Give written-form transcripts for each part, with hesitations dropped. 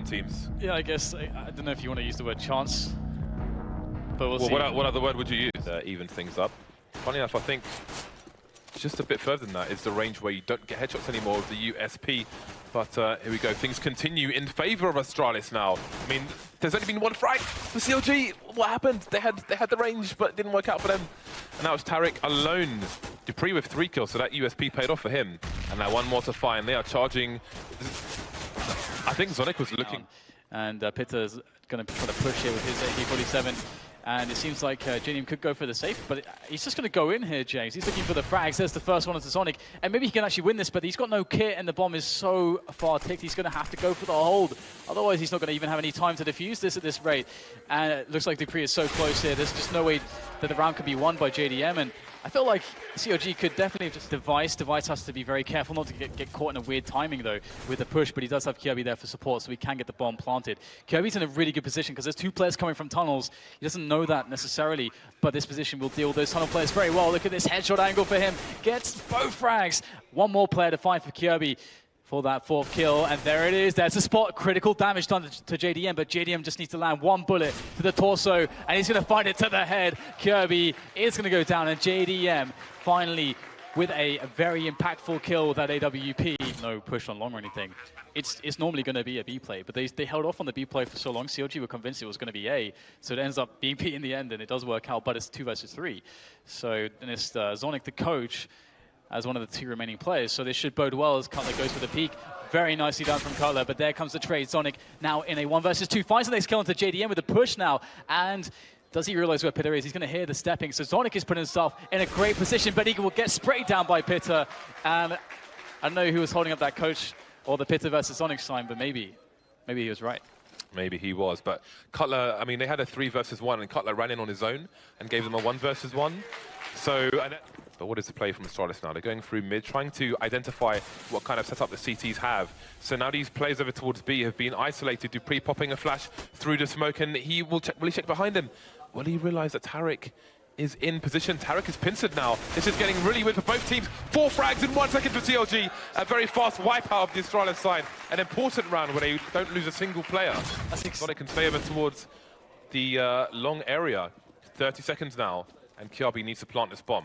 different teams. Yeah, I guess, I don't know if you want to use the word chance, but we'll see. What other word would you use? Even things up. Funny enough, I think just a bit further than that is the range where you don't get headshots anymore with the USP. But here we go, things continue in favor of Astralis now. I mean, there's only been one frag for CLG. What happened? They had the range, but it didn't work out for them. And now it's Tariq alone. Dupree with 3 kills, so that USP paid off for him. And now one more to find. They are charging. I think Zonic was looking. And Pitter's going to try to push here with his AK-47. And it seems like JDM could go for the safe, but he's just going to go in here, James. He's looking for the frags. There's the first one onto Sonic. And maybe he can actually win this, but he's got no kit, and the bomb is so far ticked, he's going to have to go for the hold. Otherwise, he's not going to even have any time to defuse this at this rate. And it looks like Dupree is so close here. There's just no way that the round could be won by JDM. And I feel like CLG could definitely have just Device. Device has to be very careful not to get caught in a weird timing, though, with the push, but he does have Kirby there for support, so he can get the bomb planted. Kirby's in a really good position because there's 2 players coming from tunnels. He doesn't know that necessarily, but this position will deal with those tunnel players very well. Look at this headshot angle for him. Gets both frags. One more player to find for Kirby for that 4th kill, and there it is. There's a spot. Critical damage done to JDM, but JDM just needs to land 1 bullet to the torso, and he's going to find it to the head. Kirby is going to go down, and JDM finally with a very impactful kill with that AWP. No push on long or anything. It's normally going to be a B play, but they held off on the B play for so long. CLG were convinced it was going to be A, so it ends up being B in the end, and it does work out, but it's 2 versus 3. So then it's Zonic, the coach, as one of the 2 remaining players. So this should bode well as Cutler goes for the peak. Very nicely done from Cutler, but there comes the trade. Sonic now in a 1 versus 2. Finds the next kill into JDM with a push now. And does he realize where Pitter is? He's going to hear the stepping. So Sonic is putting himself in a great position, but he will get sprayed down by Pitter. And I don't know who was holding up that coach or the Pitter versus Sonic sign, but maybe he was right. Maybe he was, but Cutler, I mean, they had a 3 versus 1, and Cutler ran in on his own and gave them a 1 versus 1. So, but what is the play from Astralis now? They're going through mid, trying to identify what kind of setup the CTs have. So now these players over towards B have been isolated. Dupree popping a flash through the smoke, and he will check behind him. Will he realize that Tariq is in position? Tariq is pincered now. This is getting really weird for both teams. 4 frags in 1 second for CLG. A very fast wipeout of the Astralis side. An important round where they don't lose a single player. I think Sonic can stay over towards the long area. 30 seconds now, and Kirby needs to plant this bomb.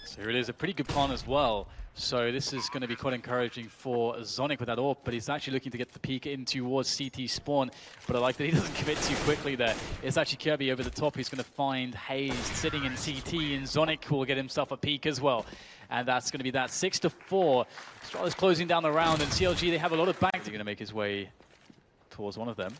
So here it is, a pretty good plan as well. So this is going to be quite encouraging for Zonic with that AWP, but he's actually looking to get the peek in towards CT spawn. But I like that he doesn't commit too quickly there. It's actually Kirby over the top who's going to find Hayes sitting in CT, and Zonic will get himself a peek as well. And that's going to be that 6-4. Astralis closing down the round, and CLG, they have a lot of bank. He's going to make his way towards one of them,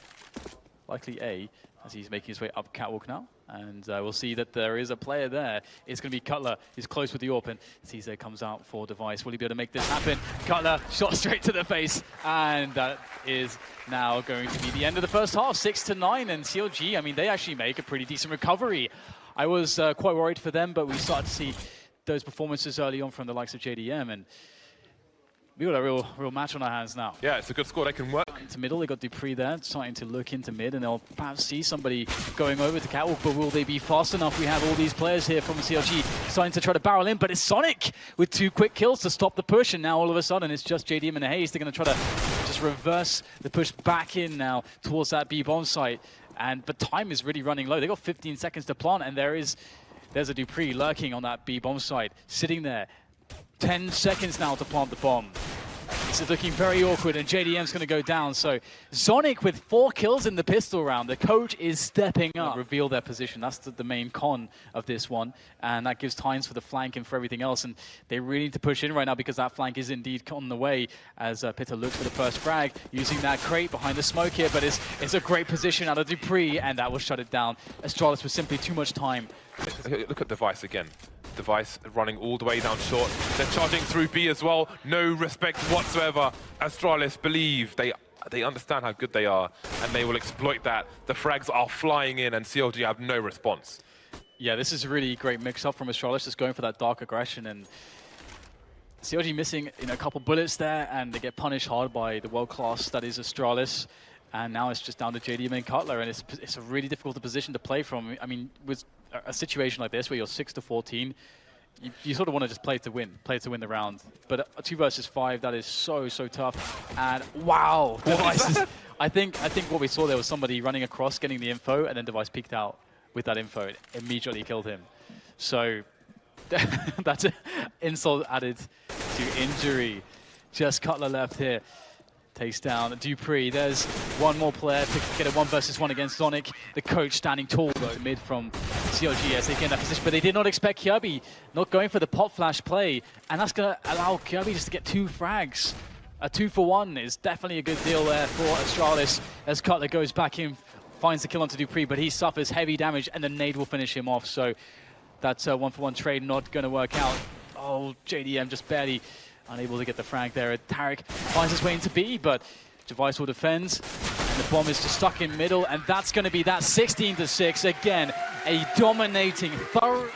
likely A, as he's making his way up catwalk now. And we'll see that there is a player there. It's going to be Cutler. He's close with the AWP, and Cesar comes out for Device. Will he be able to make this happen? Cutler shot straight to the face, and that is now going to be the end of the first half, 6-9. And CLG, I mean, they actually make a pretty decent recovery. I was quite worried for them, but we started to see those performances early on from the likes of JDM, and we got a real match on our hands now. Yeah, it's a good score. They can work. Into middle, they got Dupree there, starting to look into mid, and they'll perhaps see somebody going over to catwalk, but will they be fast enough? We have all these players here from CLG starting to try to barrel in, but it's Sonic with 2 quick kills to stop the push, and now all of a sudden it's just JDM and Hayes. They're going to try to just reverse the push back in now towards that B bomb site, but time is really running low. They got 15 seconds to plant, and there's a Dupree lurking on that B bomb site, sitting there. 10 seconds now to plant the bomb. It's looking very awkward, and JDM's going to go down. So Zonic with 4 kills in the pistol round. The coach is stepping up. Reveal their position. That's the main con of this one. And that gives times for the flank and for everything else. And they really need to push in right now because that flank is indeed on the way as Pitter looks for the first frag, using that crate behind the smoke here. But it's a great position out of Dupree, and that will shut it down. Astralis with simply too much time. Look at Device again. Device running all the way down short. They're charging through B as well. No respect whatsoever. Astralis believe they understand how good they are, and they will exploit that. The frags are flying in, and CLG have no response. Yeah, this is a really great mix-up from Astralis, just going for that dark aggression, and CLG missing a couple bullets there, and they get punished hard by the world class that is Astralis. And now it's just down to JDM and Cutler, and it's a really difficult position to play from. I mean, with a situation like this where you're 6-14, you sort of want to just play to win the round. But 2 versus 5, that is so tough. And wow, I think what we saw there was somebody running across, getting the info, and then Device peeked out with that info. It immediately killed him. So that's an insult added to injury. Just Cutler left here. Takes down Dupree. There's one more player to get a 1v1 against Sonic. The coach standing tall though, mid from CLG as they get in that position. But they did not expect Kirby not going for the pop flash play. And that's going to allow Kirby just to get 2 frags. A 2-for-1 is definitely a good deal there for Astralis as Cutler goes back in, finds the kill onto Dupree, but he suffers heavy damage and the nade will finish him off. So that's a 1-for-1 trade not going to work out. Oh, JDM just barely unable to get the frag there. Tarek finds his way into B, but Device will defend, and the bomb is just stuck in middle, and that's going to be that 16-6. Again, a dominating, thorough